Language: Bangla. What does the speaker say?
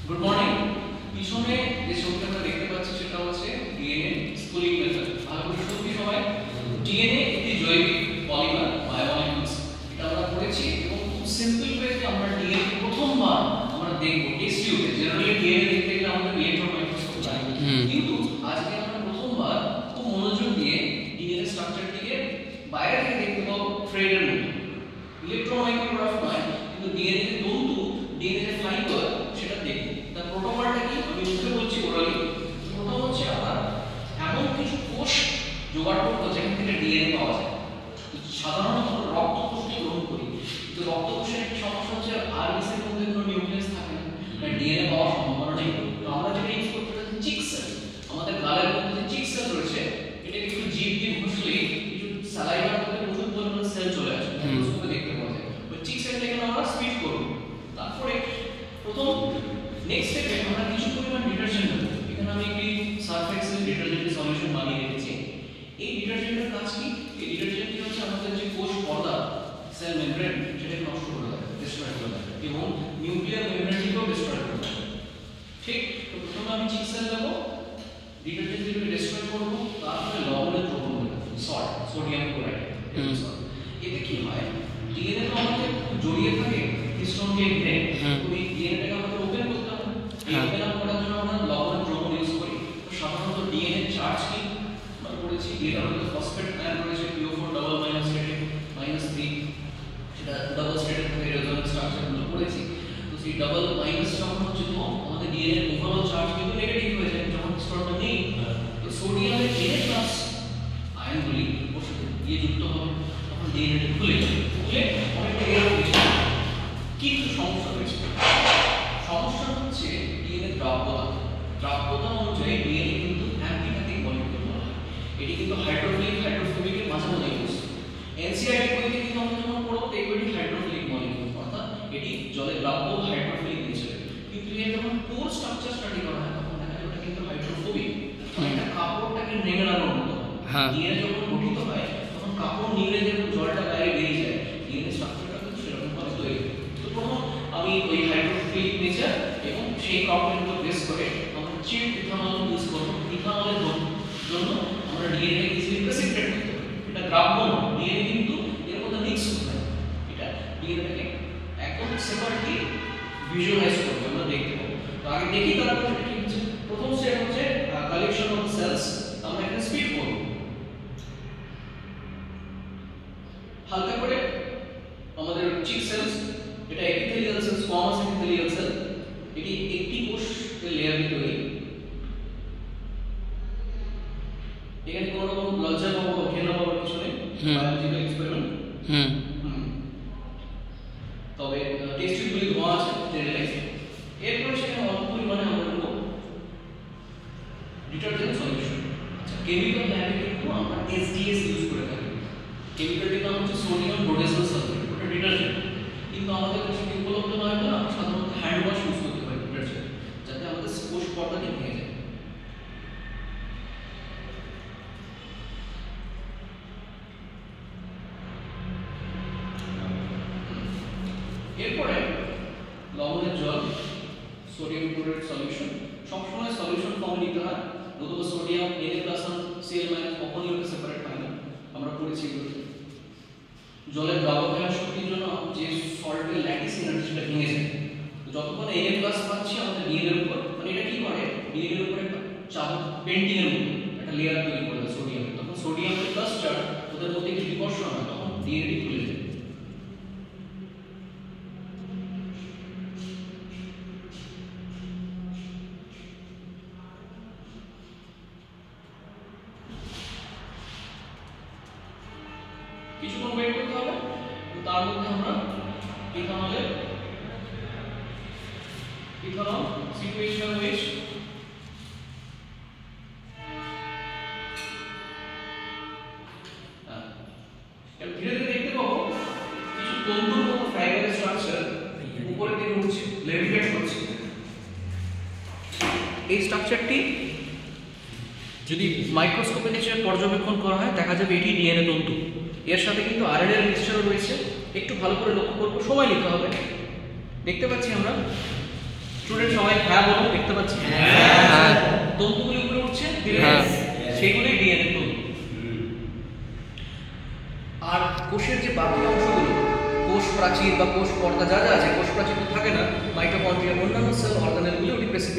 Good morning. পিছনে যে ছবিটা আমরা দেখতে পাচ্ছি সেটা হচ্ছে ডিএনএ স্কুলিং মেথড। ভালো করে শুনবি সবাই। ডিএনএ একটি জৈবিক পলিমার বায়োমলিকুলস, এটা আমরা পড়েছি এবং খুব সিম্পল ওয়েতে আমরা ডিএনএ প্রথমবার আমরা দেখব টেস্ট টিউবে। জেনারেলি ডিএনএ দেখতে গেলে আমাদের ইলেকট্রন মাইক্রোস্কোপ লাগে, কিন্তু আজকে আমরা প্রথমবার খুব মনোযোগ দিয়ে ডিএনএ স্ট্রাকচারটিকে বাইরে থেকে দেখতে পাবো থ্রেডের মতো। ইলেকট্রন মাইক্রোগ্রাফ নয়, কিন্তু ডিএনএ যে তন্তু, ডিএনএ যে ফাইবার সেটা দেখব। তার প্রোটোকলটা কি আমি মুখে বলছি ওরালি। প্রথম হচ্ছে আমরা এমন কিছু কোষ জোগাড় করতে যেখান থেকে ডিএনএ পাওয়া যায়। সাধারণত রক্ত কোষকে গ্রহণ করি, কিন্তু রক্ত কোষের একটি সমস্যা হচ্ছে আরবিসি এর মধ্যে কোনো নিউক্লিয়াস থাকে না, তাই ডিএনএ পাওয়ার সম্ভাবনা নেই। তো আমরা যেটা ইউজ করতে পারি চিক সেল। আমাদের গালের মধ্যে যে চিক সেল রয়েছে, এটাকে একটু জিভ দিয়ে ঘষলেই কিছু স্যালাইভার মধ্যে প্রচুর পরিমাণে সেল চলে আসে, মাইক্রোস্কোপে দেখতে পাওয়া যায়। ওই চিক সেলটাকে আমরা স্পিড করব। তারপরে প্রথম নেক্সট স্টেপে আমরা কিছু পরিমাণ ডিটারজেন্ট নেব। এখানে আমি একটি সার্ফ এক্সেল ডিটারজেন্টের সলিউশন বানিয়ে রেখেছি। এই ডিটারজেন্টের কাজ কি? এই ডিটারজেন্টটি হচ্ছে আমাদের যে কোষ পর্দা, সেল মেমব্রেন, সেটাকে নষ্ট করে দেয়, ডিস্ট্রয় করে দেয়, এবং নিউক্লিয়ার মেমব্রেনটিকেও ডিস্ট্রয় করে দেয়। ঠিক, তো প্রথমে আমি চিক সেল দেব, ডিটারজেন্টটিকে ডিস্ট্রয় করব, তারপরে লবণের দ্রবণ দেব, সল্ট, সোডিয়াম ক্লোরাইড। এতে কি হয়? ডিএনএ তো আমাদের জড়িয়ে থাকে হিস্টোনকে ঘিরে, তো এই ডিএনএটাকে আমাদের ওপেন করতে হবে। এই ওপেন আপ করার জন্য আমরা লবণের দ্রবণ ইউজ করি। তো সাধারণত ডিএনএ চার্জ কি আমরা পড়েছি, এটা হলো ফসফেট আয়ন রয়েছে PO4 ডাবল মাইনাস স্টেটে -3, সেটা ডাবল স্টেটে থাকে রেজোন্যান্স স্ট্রাকচার গুলো পড়েছি। তো সেই ডাবল মাইনাস যখন হচ্ছে তো আমাদের ডিএনএ ওভারঅল চার্জ কিন্তু নেগেটিভ হয়ে যায় যখন হিস্টোনটা নেই। তো সোডিয়ামের Na+ আয়নগুলি ওর সাথে গিয়ে যুক্ত হবে, তখন ডিএনএ খুলে যাবে। খুলে অনেকটা এরকম কিছু, কিন্তু সমস্যা রয়েছে। সমস্যা হচ্ছে ডিএনএ দ্রাব্যতা অনুযায়ী ডিএনএ কিন্তু অ্যান্টিপ্যাথিক মলিকিউল বলা হয়। এটি কিন্তু হাইড্রোফিলিক হাইড্রোফোবিকের মাঝামাঝি অবস্থা। এনসিআরটি বইতে কিন্তু আমরা যখন পড়ব দেখব এটি হাইড্রোফিলিক মলিকিউল, অর্থাৎ এটি জলে দ্রাব্য হাইড্রোফিলিক নেচারের। কিন্তু এর যখন কোর স্ট্রাকচার স্টাডি করা হয় তখন দেখা যায় ওটা কিন্তু হাইড্রোফোবিক। এটা কাপড়টাকে নেংড়ানোর মতো। ডিএনএ যখন গঠিত হয় তখন কাপড় নিংড়ে যেরকম জলটা বাইরে বেরিয়ে যায়, ডিএনএ স্ট্রাকচারটা কিন্তু সেরকম ভাবে তৈরি। তো প্রথম আমি ওই হাইড্রোফিলিক নেচার এবং সেই কাপড়ের উপর বেস করে আমরা চিপ ইথানল ইউজ করব। ইথানলের জন্য আমরা ডিএনএ ইজিলি প্রেসিপিটেট করতে পারি। এটা দ্রাব্য নয়, ডিএনএ কিন্তু এর মধ্যে মিক্স হতে হয়। এটা ডিএনএটাকে একদম সেপারেটলি ভিজুয়ালাইজ করতে আমরা দেখতে পাবো। তো আগে দেখি তারপর সেটা কি হচ্ছে। প্রথম স্টেপ হচ্ছে কালেকশন অফ সেলস। আমরা এখানে স্পিড করব হালকা করে। আমাদের চিক সেলস, এটা epithelial cell, squamous epithelial cell. এটি একটি কোষের লেয়ার দিয়ে তৈরি। এখানে কোনো রকম লজ্জা পাবো ঘেনা পাবো কিছু নেই, বায়োলজিক্যাল এক্সপেরিমেন্ট। তবে টেস্ট টিউবগুলি ধোয়া আছে স্টেরিলাইজ। এরপরে সেখানে অল্প পরিমাণে আমরা নেব ডিটারজেন্ট সলিউশন। আচ্ছা, কেমিক্যাল ল্যাবে কিন্তু আমরা SDS ইউজ করে থাকি। কেমিক্যালটির নাম হচ্ছে সোডিয়াম রোডেসিয়াম সালফেট, ওটা ডিটারজেন্ট। কিন্তু আমাদের কাছে উপলব্ধ নয় বলে আমরা সাধারণত হ্যান্ড ওয়াশ ইউজ করতে পারি ডিটারজেন্ট, যাতে আমাদের কোষ পর্দাটি ভেঙে যায়। এরপরে লবণের জল, সোডিয়াম ক্লোরাইড সলিউশন। সবসময় সলিউশন ফর্মে নিতে হয়, নতুবা সোডিয়াম Na+Cl- কখনোই ওটা সেপারেট হয় না, আমরা পড়েছি এগুলো। জলের দ্রাবকীয় শক্তির জন্য যে সল্টের ল্যাটিস এনার্জিটা ভেঙে যায়। তো যতক্ষণ Na+ পাচ্ছি আমাদের ডিএনএ এর উপর, মানে এটা কি করে ডিএনএ এর উপর একটা চাপ পেন্টিং এর মতো একটা লেয়ার তৈরি করে দেয় সোডিয়াম। তখন সোডিয়ামের প্লাস চার্জ ওদের মধ্যে একটি বিকর্ষণ হয়, তখন ডিএনএ খুলে যায়। কিছুক্ষণ ওয়েট করতে হবে। তার মধ্যে আমরা ইথানল সিচুয়েশনাল ওয়েস্ট, ধীরে ধীরে দেখতে পাবো কিছু তন্তুর মতো ফাইবারের স্ট্রাকচার উপরের দিকে উঠছে, লেভিটেট করছে। এই স্ট্রাকচারটি যদি মাইক্রোস্কোপের নিচে পর্যবেক্ষণ করা হয় দেখা যাবে এটি ডিএনএ তন্তু। এর সাথে কিন্তু আরএনএ এর মিক্সচারও রয়েছে। একটু ভালো করে লক্ষ্য করব, সময় নিতে হবে। দেখতে পাচ্ছি আমরা স্টুডেন্ট সময় হ্যাঁ বলো, দেখতে পাচ্ছি হ্যাঁ। তন্তুগুলি উপরে উঠছে ধীরে হ্যাঁ। ধীরে, সেগুলোই ডিএনএ তন্তু। আর কোষের যে বাকি অংশগুলো, কোষ প্রাচীর বা কোষ পর্দা যা যা আছে, কোষ প্রাচীর তো থাকে না, মাইটোকন্ড্রিয়া অন্যান্য সেল অর্গানেলগুলো রিপ্রেজেন্ট